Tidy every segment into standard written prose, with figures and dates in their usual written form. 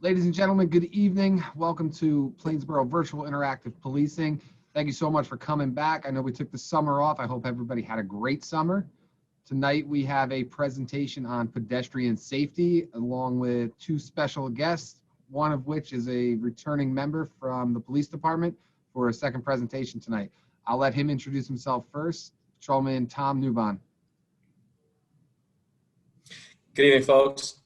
Ladies and gentlemen, good evening. Welcome to Plainsboro Virtual Interactive Policing. Thank you so much for coming back. I know we took the summer off. I hope everybody had a great summer. Tonight we have a presentation on pedestrian safety along with two special guests, one of which is a returning member from the police department for a second presentation tonight. I'll let him introduce himself first. Patrolman Tom Newbon. Good evening, folks.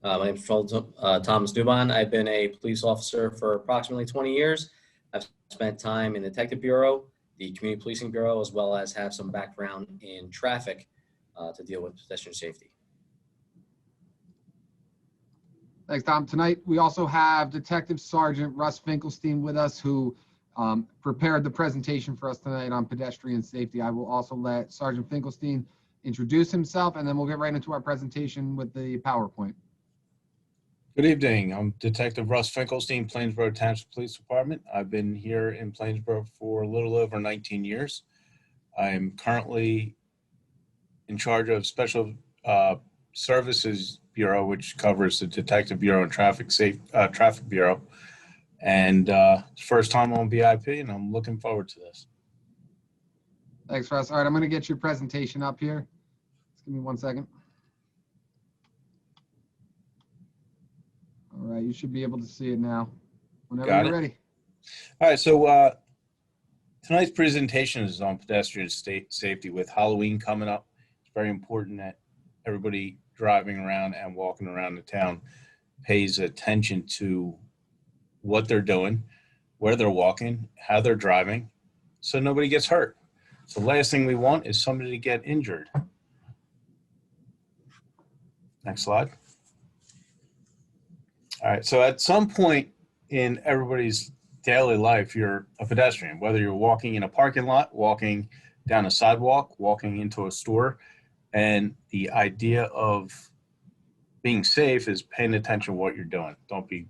My name is Thomas Newbon. I've been a police officer for approximately 20 years. I've spent time in the Detective Bureau, the Community Policing Bureau, as well as have some background in traffic to deal with pedestrian safety. Thanks, Tom. Tonight, we also have Detective Sergeant Russ Finkelstein with us, who prepared the presentation for us tonight on pedestrian safety. I will also let Sergeant Finkelstein introduce himself, and then we'll get right into our presentation with the PowerPoint. Good evening. I'm Detective Russ Finkelstein, Plainsboro Township Police Department. I've been here in Plainsboro for a little over 19 years. I'm currently in charge of Special Services Bureau, which covers the Detective Bureau and Traffic Bureau. And first time on BIP, and I'm looking forward to this. Thanks, Russ. All right, I'm going to get your presentation up here. Just give me 1 second. All right, you should be able to see it now whenever you're ready. All right, so tonight's presentation is on pedestrian safety. With Halloween coming up, it's very important that everybody driving around and walking around the town pays attention to what they're doing, where they're walking, how they're driving, so nobody gets hurt. So the last thing we want is somebody to get injured. Next slide. All right, so at some point in everybody's daily life, you're a pedestrian, whether you're walking in a parking lot, walking down a sidewalk, walking into a store. And the idea of being safe is paying attention to what you're doing. Don't be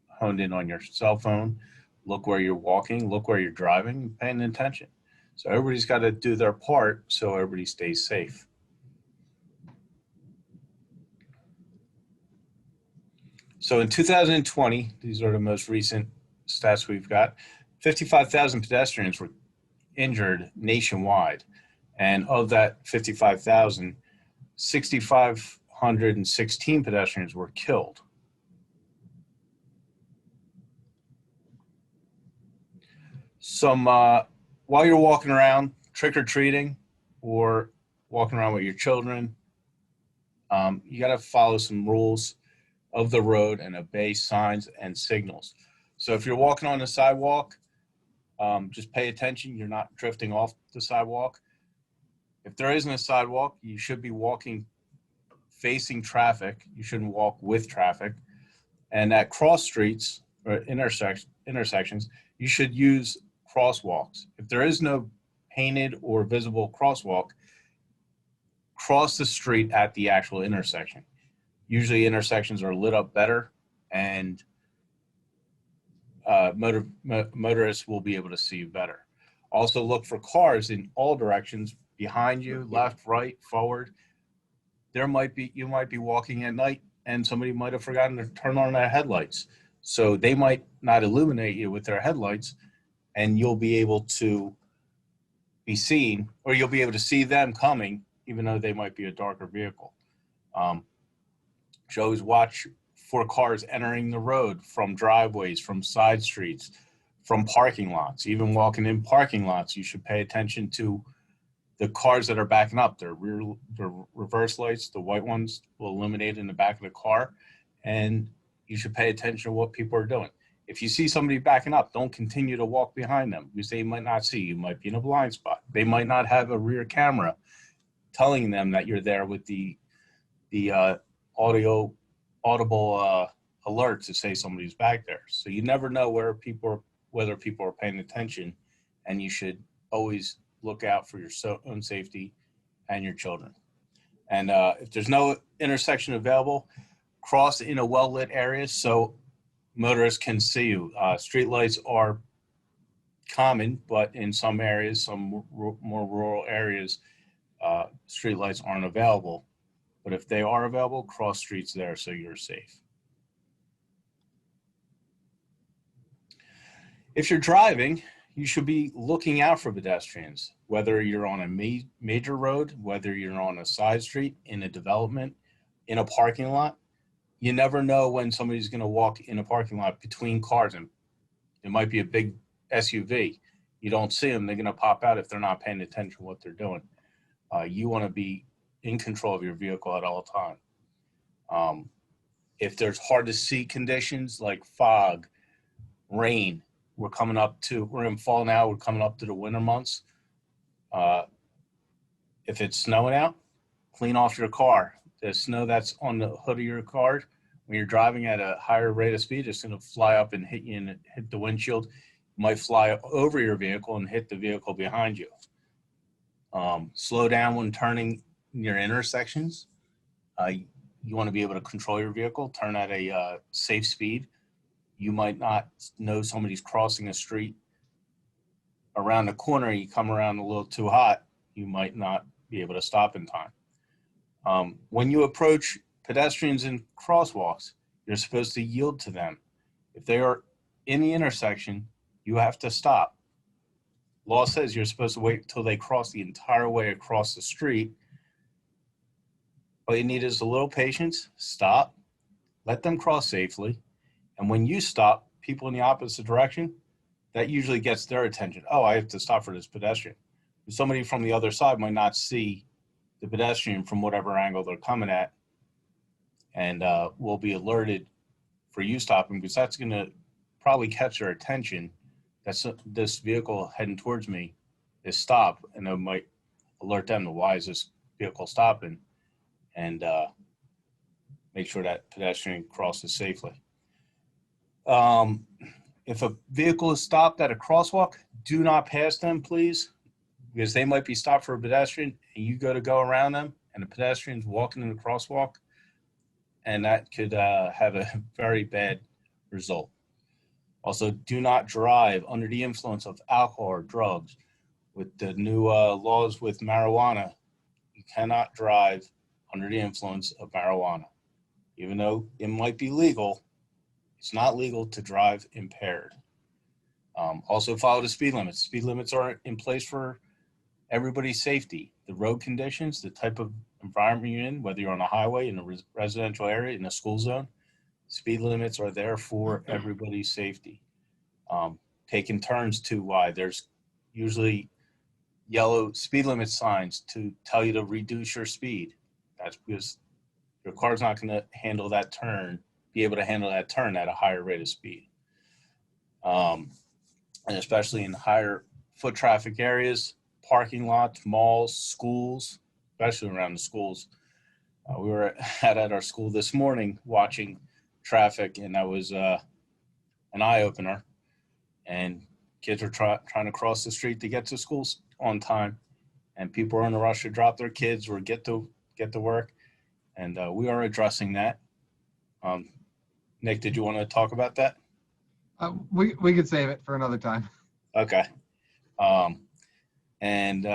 honed in on your cell phone. Look where you're walking, look where you're driving, paying attention. So everybody's got to do their part so everybody stays safe. So in 2020, these are the most recent stats we've got, 55,000 pedestrians were injured nationwide. And of that 55,000, 6,516 pedestrians were killed. While you're walking around trick-or-treating or walking around with your children, you got to follow some rules of the road and obey signs and signals. So if you're walking on the sidewalk, just pay attention. You're not drifting off the sidewalk. If there isn't a sidewalk, you should be walking facing traffic. You shouldn't walk with traffic. And at cross streets or intersections, you should use crosswalks. If there is no painted or visible crosswalk, cross the street at the actual intersection. Usually intersections are lit up better, and motorists will be able to see you better. Also look for cars in all directions, behind you, left, right, forward. You might be walking at night and somebody might have forgotten to turn on their headlights. So they might not illuminate you with their headlights, and you'll be able to be seen, or you'll be able to see them coming, even though they might be a darker vehicle. Should always watch for cars entering the road from driveways, from side streets, from parking lots. Even walking in parking lots, you should pay attention to the cars that are backing up. Their reverse lights, the white ones, will illuminate in the back of the car, and you should pay attention to what people are doing. If you see somebody backing up, don't continue to walk behind them, because they might not see you. You might be in a blind spot. They might not have a rear camera telling them that you're there with the audible alert to say somebody's back there. So you never know whether people are paying attention, and you should always look out for your own safety and your children. And if there's no intersection available, cross in a well-lit area so motorists can see you. Street lights are common, but in some areas, some more rural areas, street lights aren't available. But if they are available, cross streets there so you're safe. If you're driving, you should be looking out for pedestrians, whether you're on a major road, whether you're on a side street, in a development, in a parking lot. You never know when somebody's going to walk in a parking lot between cars, and it might be a big SUV. You don't see them, they're going to pop out if they're not paying attention to what they're doing. You want to be in control of your vehicle at all times. If there's hard to see conditions like fog, rain, we're in fall now, we're coming up to the winter months. If it's snowing out, clean off your car. The snow that's on the hood of your car, when you're driving at a higher rate of speed, it's going to fly up and hit you and hit the windshield. It might fly over your vehicle and hit the vehicle behind you. Slow down when turning near intersections. You want to be able to control your vehicle, turn at a safe speed. You might not know somebody's crossing a street around the corner. You come around a little too hot, you might not be able to stop in time. When you approach pedestrians in crosswalks, you're supposed to yield to them. If they are in the intersection, you have to stop. Law says you're supposed to wait until they cross the entire way across the street. All you need is a little patience, stop, let them cross safely. And when you stop, people in the opposite direction, that usually gets their attention. Oh, I have to stop for this pedestrian. Somebody from the other side might not see the pedestrian from whatever angle they're coming at, and will be alerted for you stopping, because that's going to probably catch their attention that this vehicle heading towards me is stopped, and it might alert them to why is this vehicle stopping, and make sure that pedestrian crosses safely. If a vehicle is stopped at a crosswalk, do not pass them, please, because they might be stopped for a pedestrian and you go around them and the pedestrian's walking in the crosswalk, and that could have a very bad result. Also, do not drive under the influence of alcohol or drugs. With the new laws with marijuana, you cannot drive under the influence of marijuana. Even though it might be legal, it's not legal to drive impaired. Also, follow the speed limits. Speed limits are in place for everybody's safety. The road conditions, the type of environment you're in, whether you're on a highway, in a residential area, in a school zone, speed limits are there for everybody's safety. Taking turns too wide. There's usually yellow speed limit signs to tell you to reduce your speed. That's because your car's not going to handle that turn, be able to handle that turn at a higher rate of speed. And especially in higher foot traffic areas, parking lots, malls, schools, especially around the schools. We were at our school this morning watching traffic, and that was an eye-opener. And kids are trying to cross the street to get to school on time, and people are in a rush to drop their kids or get to work. And we are addressing that. Nick, did you want to talk about that? We could save it for another time. Okay. And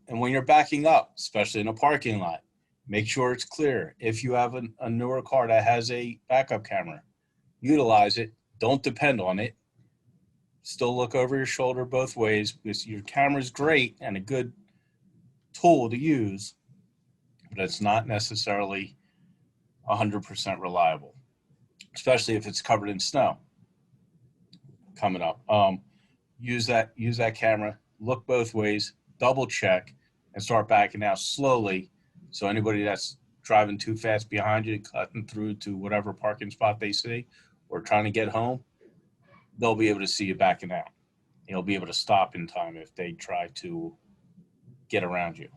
when you're backing up, especially in a parking lot, make sure it's clear. If you have a newer car that has a backup camera, utilize it. Don't depend on it. Still look over your shoulder both ways, because your camera is great and a good tool to use, but it's not necessarily 100% reliable, especially if it's covered in snow coming up. Use that camera, look both ways, double check, and start backing out slowly, so anybody that's driving too fast behind you, cutting through to whatever parking spot they see, or trying to get home, they'll be able to see you backing out. You'll be able to stop in time if they try to get around you.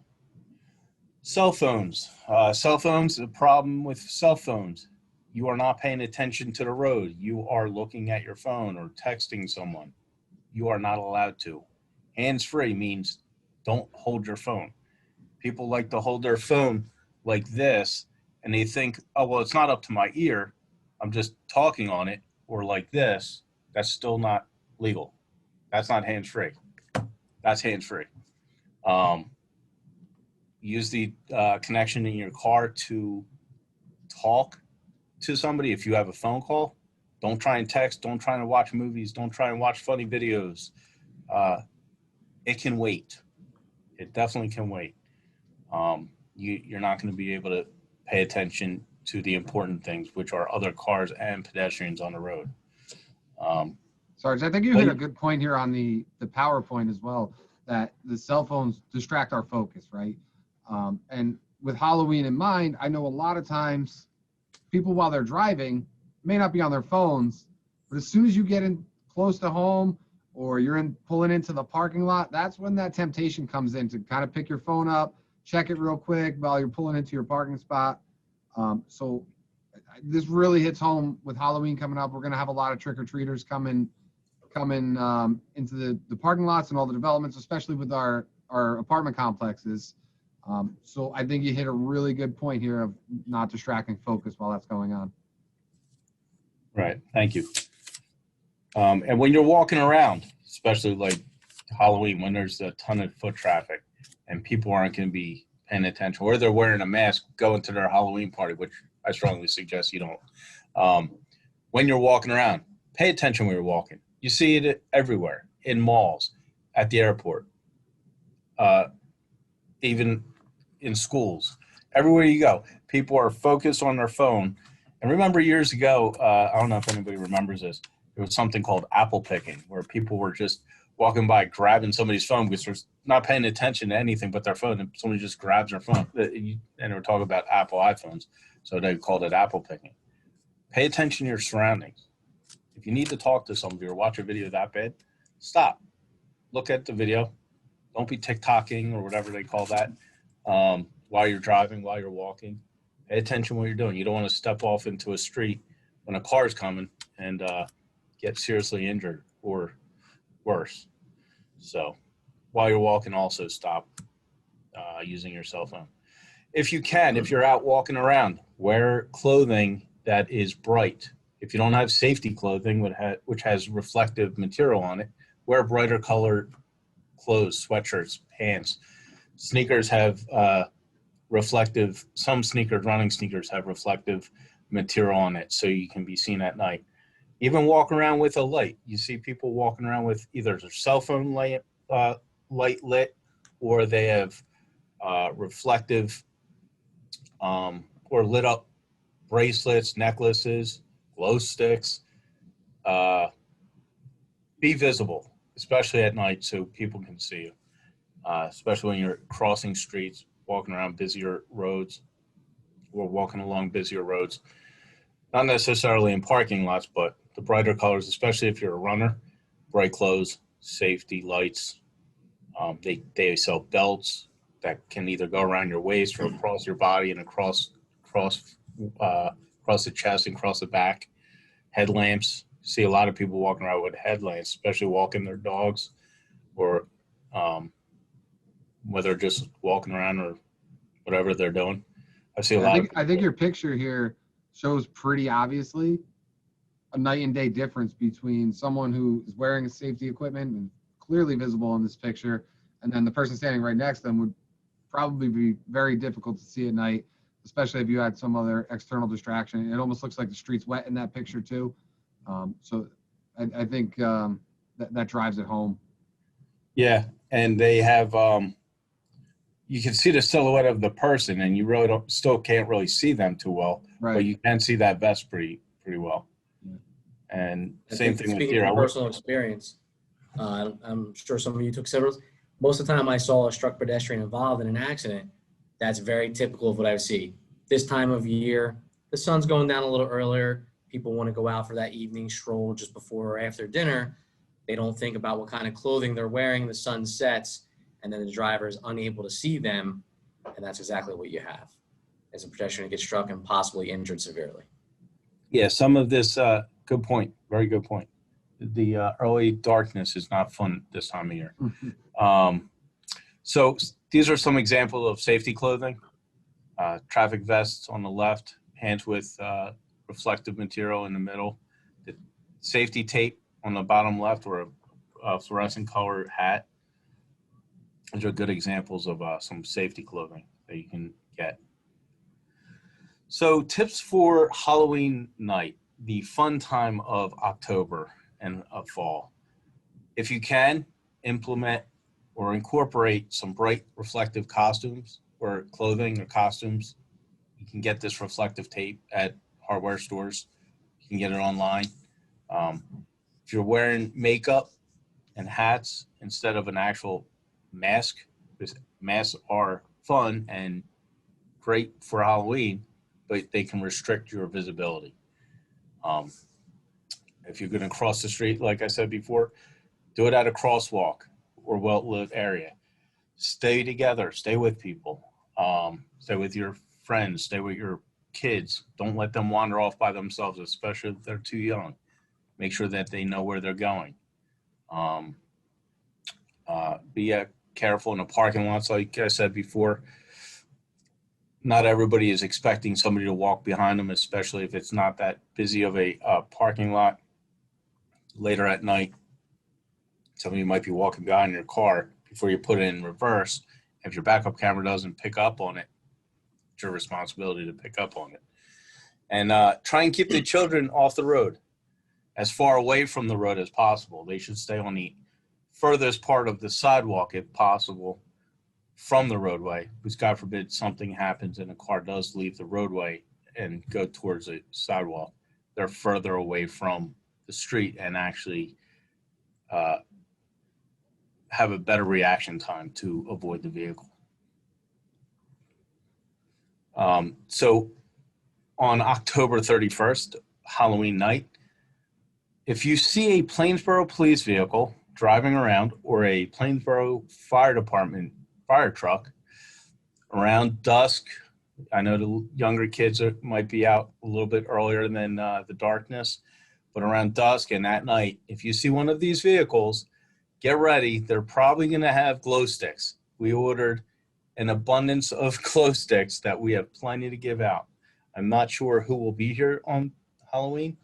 Cell phones. The problem with cell phones, you are not paying attention to the road. You are looking at your phone or texting someone. You are not allowed to. Hands-free means don't hold your phone. People like to hold their phone like this, and they think, oh, well, it's not up to my ear. I'm just talking on it, or like this. That's still not legal. That's not hands-free. That's hands-free. Use the connection in your car to talk to somebody if you have a phone call. Don't try and text. Don't try and watch movies. Don't try and watch funny videos. It can wait. It definitely can wait. You're not going to be able to pay attention to the important things, which are other cars and pedestrians on the road. Sarge, I think you hit a good point here on the PowerPoint as well, that the cell phones distract our focus, right? And with Halloween in mind, I know a lot of times people while they're driving may not be on their phones, but as soon as you get in close to home or you're pulling into the parking lot, that's when that temptation comes in to kind of pick your phone up, check it real quick while you're pulling into your parking spot. So this really hits home with Halloween coming up. We're going to have a lot of trick-or-treaters coming into the parking lots and all the developments, especially with our apartment complexes. So I think you hit a really good point here of not distracting focus while that's going on. Right. Thank you. And when you're walking around, especially like Halloween, when there's a ton of foot traffic and people aren't going to be paying attention, or they're wearing a mask going to their Halloween party, which I strongly suggest you don't. When you're walking around, pay attention when you're walking. You see it everywhere, in malls, at the airport, even in schools. Everywhere you go, people are focused on their phone. And remember years ago, I don't know if anybody remembers this, there was something called apple picking, where people were just walking by grabbing somebody's phone because they're not paying attention to anything but their phone, and somebody just grabs their phone. And they were talking about Apple iPhones, so they called it apple picking. Pay attention to your surroundings. If you need to talk to somebody or watch a video that bad, stop. Look at the video. Don't be TikToking or whatever they call that while you're driving, while you're walking. Pay attention what you're doing. You don't want to step off into a street when a car is coming and get seriously injured or worse. So while you're walking, also stop using your cell phone. If you can, if you're out walking around, wear clothing that is bright. If you don't have safety clothing, which has reflective material on it, wear brighter colored clothes, sweatshirts, pants. Sneakers have reflective, some sneakers, running sneakers have reflective material on it so you can be seen at night. Even walk around with a light. You see people walking around with either their cell phone light lit, or they have reflective or lit up bracelets, necklaces, glow sticks. Be visible, especially at night, so people can see you, especially when you're crossing streets, walking around busier roads, or walking along busier roads. Not necessarily in parking lots, but the brighter colors, especially if you're a runner, bright clothes, safety lights. They sell belts that can either go around your waist or across your body and across the chest and across the back. Headlamps. See a lot of people walking around with headlamps, especially walking their dogs, or whether just walking around or whatever they're doing. I see a lot. I think your picture here shows pretty obviously a night and day difference between someone who is wearing a safety equipment and clearly visible in this picture, and then the person standing right next to them would probably be very difficult to see at night, especially if you had some other external distraction. It almost looks like the street's wet in that picture too. So I think that drives it home. Yeah, and they have, you can see the silhouette of the person, and you really still can't really see them too well, Right. But you can see that vest pretty well. Yeah. And same thing with here. Speaking of personal experience, I'm sure some of you took several. Most of the time I saw a struck pedestrian involved in an accident. That's very typical of what I see. This time of year, the sun's going down a little earlier. People want to go out for that evening stroll just before or after dinner. They don't think about what kind of clothing they're wearing. The sun sets, and then the driver is unable to see them, and that's exactly what you have, as a pedestrian gets struck and possibly injured severely. Yeah, some of this, good point, very good point. The early darkness is not fun this time of year. So these are some examples of safety clothing. Traffic vests on the left, pants with reflective material in the middle, the safety tape on the bottom left, or a fluorescent colored hat. Those are good examples of some safety clothing that you can get. So tips for Halloween night. the fun time of October and of fall. If you can, implement or incorporate some bright reflective costumes or clothing or costumes. You can get this reflective tape at hardware stores. You can get it online. If you're wearing makeup and hats instead of an actual mask, because masks are fun and great for Halloween, but they can restrict your visibility. If you're going to cross the street, like I said before, do it at a crosswalk or well-lit area. Stay together. Stay with people. Stay with your friends. Stay with your kids. Don't let them wander off by themselves, especially if they're too young. Make sure that they know where they're going. Be careful in the parking lots, like I said before. Not everybody is expecting somebody to walk behind them, especially if it's not that busy of a parking lot. Later at night, somebody might be walking behind your car before you put it in reverse. If your backup camera doesn't pick up on it, it's your responsibility to pick up on it. And try and keep the children off the road, as far away from the road as possible. They should stay on the furthest part of the sidewalk if possible from the roadway, because God forbid something happens and a car does leave the roadway and go towards the sidewalk. They're further away from the street and actually have a better reaction time to avoid the vehicle. So on October 31st, Halloween night, if you see a Plainsboro police vehicle driving around or a Plainsboro Fire Department fire truck around dusk, I know the younger kids might be out a little bit earlier than the darkness, but around dusk and at night, if you see one of these vehicles, get ready. They're probably going to have glow sticks. We ordered an abundance of glow sticks that we have plenty to give out. I'm not sure who will be here on Halloween,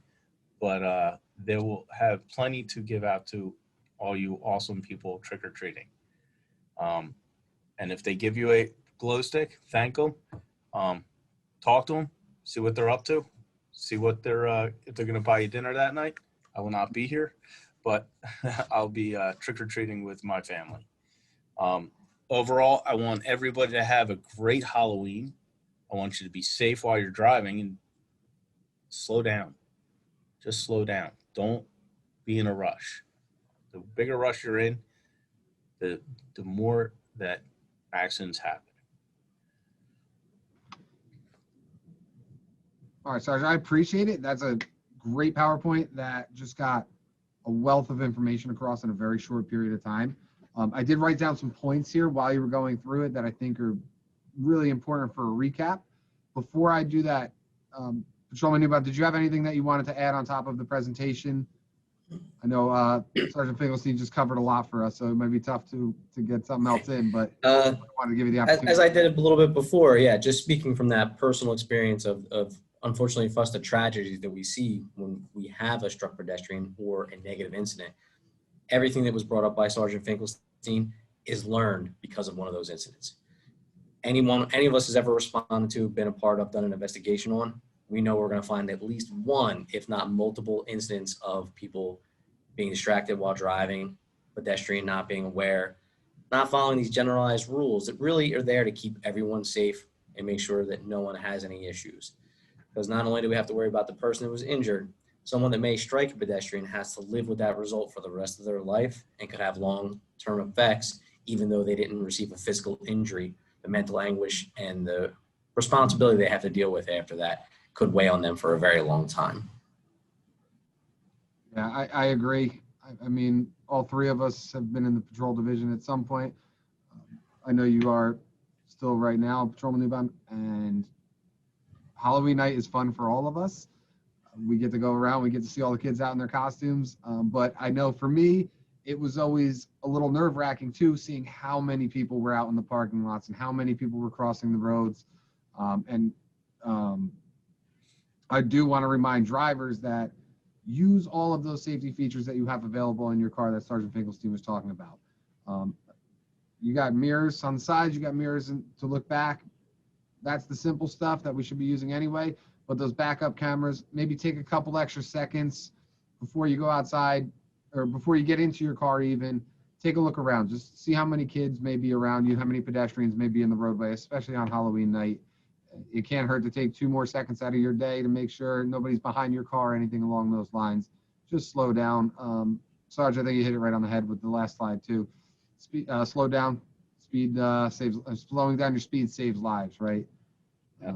but they will have plenty to give out to all you awesome people trick-or-treating. And if they give you a glow stick, thank them. Talk to them, see what they're up to, see what if they're going to buy you dinner that night. I will not be here, but I'll be trick-or-treating with my family. Overall, I want everybody to have a great Halloween. I want you to be safe while you're driving and slow down. Just slow down. Don't be in a rush. The bigger rush you're in, the more that accidents happen. All right, Sergeant, I appreciate it. That's a great PowerPoint that just got a wealth of information across in a very short period of time. I did write down some points here while you were going through it that I think are really important for a recap. Before I do that, Patrolman Newbound, did you have anything that you wanted to add on top of the presentation? I know Sergeant Finkelstein just covered a lot for us, so it might be tough to get something else in, but I wanted to give you the opportunity. As I did a little bit before, yeah, just speaking from that personal experience of unfortunately for us, the tragedies that we see when we have a struck pedestrian or a negative incident, everything that was brought up by Sergeant Finkelstein is learned because of one of those incidents. Any of us has ever responded to, been a part of, done an investigation on, we know we're going to find at least one, if not multiple incidents of people being distracted while driving, pedestrian not being aware, not following these generalized rules that really are there to keep everyone safe and make sure that no one has any issues. Because not only do we have to worry about the person who was injured, someone that may strike a pedestrian has to live with that result for the rest of their life and could have long-term effects, even though they didn't receive a physical injury. The mental anguish and the responsibility they have to deal with after that could weigh on them for a very long time. Yeah, I agree. I mean, all three of us have been in the patrol division at some point. I know you are still right now, Patrolman Newbound, and Halloween night is fun for all of us. We get to go around, we get to see all the kids out in their costumes. But I know for me, it was always a little nerve-wracking too, seeing how many people were out in the parking lots and how many people were crossing the roads. I do want to remind drivers that use all of those safety features that you have available in your car that Sergeant Finkelstein was talking about. You got mirrors on the sides, you got mirrors to look back. That's the simple stuff that we should be using anyway. but those backup cameras, maybe take a couple extra seconds before you go outside or before you get into your car even. Take a look around. Just see how many kids may be around you, how many pedestrians may be in the roadway, especially on Halloween night. It can't hurt to take 2 more seconds out of your day to make sure nobody's behind your car or anything along those lines. Just slow down. Sarge, I think you hit it right on the head with the last slide too. Slow down. Speed saves. Slowing down your speed saves lives, right? Yeah.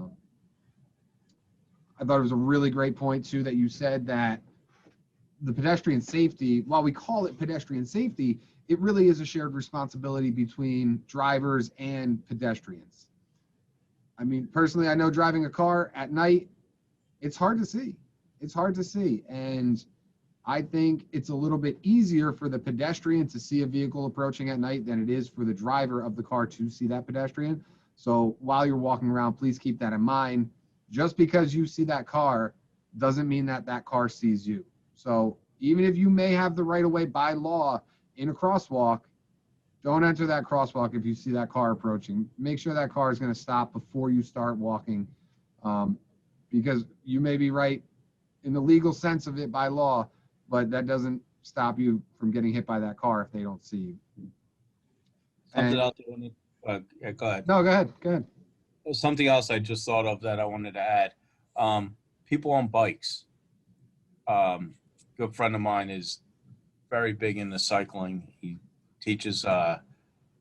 I thought it was a really great point too that you said that the pedestrian safety, while we call it pedestrian safety, it really is a shared responsibility between drivers and pedestrians. I mean, personally, I know driving a car at night, it's hard to see. It's hard to see. And I think it's a little bit easier for the pedestrian to see a vehicle approaching at night than it is for the driver of the car to see that pedestrian. So while you're walking around, please keep that in mind. Just because you see that car doesn't mean that that car sees you. So even if you may have the right of way by law in a crosswalk, don't enter that crosswalk if you see that car approaching. Make sure that car is going to stop before you start walking, because you may be right in the legal sense of it by law, but that doesn't stop you from getting hit by that car if they don't see you. Something else I wanted, yeah, go ahead. No, go ahead. Go ahead. Something else I just thought of that I wanted to add. People on bikes. Good friend of mine is very big into cycling. He teaches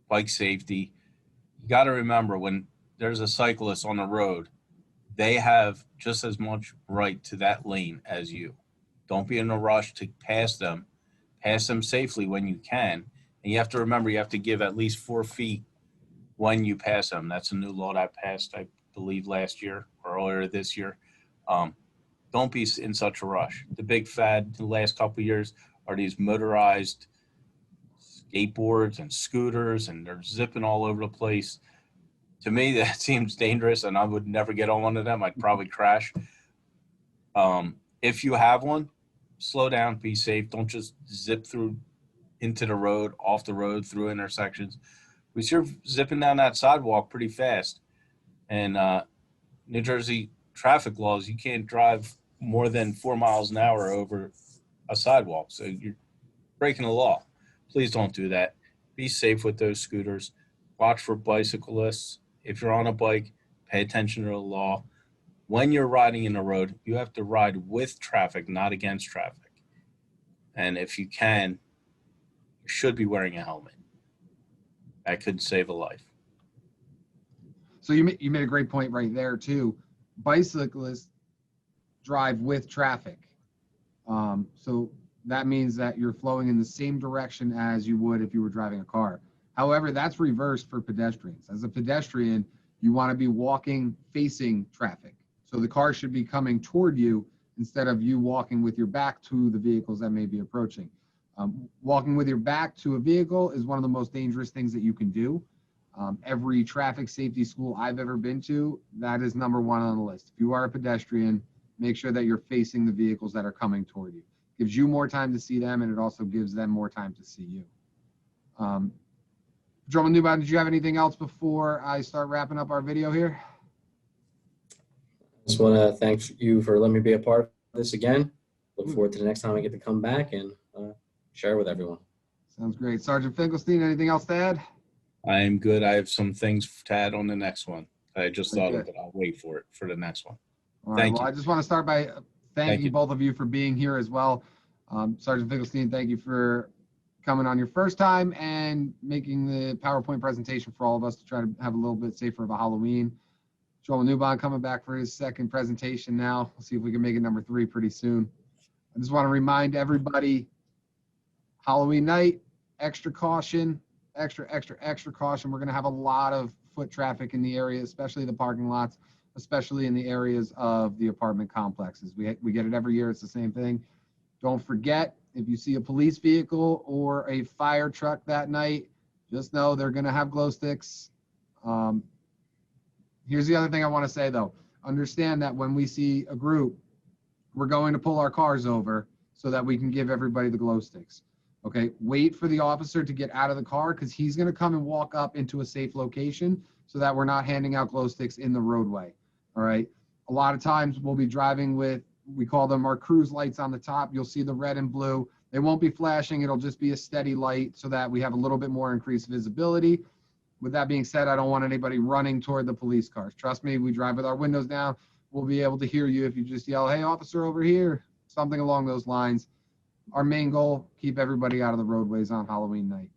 bike safety. You got to remember, when there's a cyclist on the road, they have just as much right to that lane as you. Don't be in a rush to pass them. Pass them safely when you can. And you have to remember, you have to give at least 4 feet when you pass them. That's a new law that passed, I believe, last year or earlier this year. Don't be in such a rush. The big fad the last couple of years are these motorized skateboards and scooters, and they're zipping all over the place. To me, that seems dangerous, and I would never get on one of them. I'd probably crash. If you have one, slow down, be safe. Don't just zip through into the road, off the road, through intersections. You're zipping down that sidewalk pretty fast. And New Jersey traffic laws, you can't drive more than 4 miles an hour over a sidewalk. So you're breaking the law. Please don't do that. Be safe with those scooters. Watch for bicyclists. If you're on a bike, pay attention to the law. When you're riding in the road, you have to ride with traffic, not against traffic. And if you can, you should be wearing a helmet. That could save a life. So you made a great point right there too. Bicyclists drive with traffic. So that means that you're flowing in the same direction as you would if you were driving a car. However, that's reversed for pedestrians. As a pedestrian, you want to be walking facing traffic. So the car should be coming toward you instead of you walking with your back to the vehicles that may be approaching. Walking with your back to a vehicle is one of the most dangerous things that you can do. Every traffic safety school I've ever been to, that is number 1 on the list. If you are a pedestrian, make sure that you're facing the vehicles that are coming toward you. It gives you more time to see them, and it also gives them more time to see you. Patrolman Newbon, did you have anything else before I start wrapping up our video here? Just want to thank you for letting me be a part of this again. Look forward to the next time I get to come back and share with everyone. Sounds great. Sergeant Finkelstein, anything else to add? I am good. I have some things to add on the next one. I just thought of Okay. it. I'll wait for it for the next one. All right. Thank Well, you. I just want to start by thanking you. both of you for being here as well. Sergeant Finkelstein, thank you for coming on your first time and making the PowerPoint presentation for all of us to try to have a little bit safer of a Halloween. Patrolman Newbon coming back for his second presentation now. We'll see if we can make it number 3 pretty soon. I just want to remind everybody, Halloween night, extra caution, extra caution. We're going to have a lot of foot traffic in the area, especially the parking lots, especially in the areas of the apartment complexes. We get it every year. It's the same thing. Don't forget, if you see a police vehicle or a fire truck that night, just know they're going to have glow sticks. Here's the other thing I want to say, though. Understand that when we see a group, we're going to pull our cars over so that we can give everybody the glow sticks. Okay, wait for the officer to get out of the car because he's going to come and walk up into a safe location so that we're not handing out glow sticks in the roadway. All right. A lot of times we'll be driving with, we call them our cruise lights on the top. You'll see the red and blue. They won't be flashing. It'll just be a steady light so that we have a little bit more increased visibility. With that being said, I don't want anybody running toward the police cars. Trust me, we drive with our windows down. We'll be able to hear you if you just yell, "Hey, officer over here," something along those lines. Our main goal, keep everybody out of the roadways on Halloween night.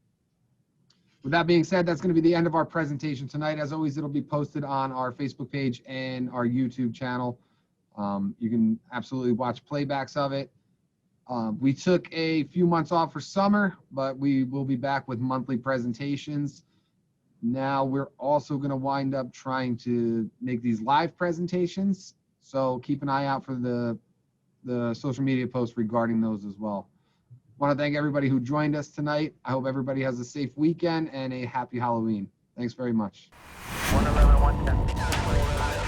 With that being said, that's going to be the end of our presentation tonight. As always, it'll be posted on our Facebook page and our YouTube channel. You can absolutely watch playbacks of it. We took a few months off for summer, but we will be back with monthly presentations. Now we're also going to wind up trying to make these live presentations. So keep an eye out for the social media posts regarding those as well. I want to thank everybody who joined us tonight. I hope everybody has a safe weekend and a happy Halloween. Thanks very much. 111, 110.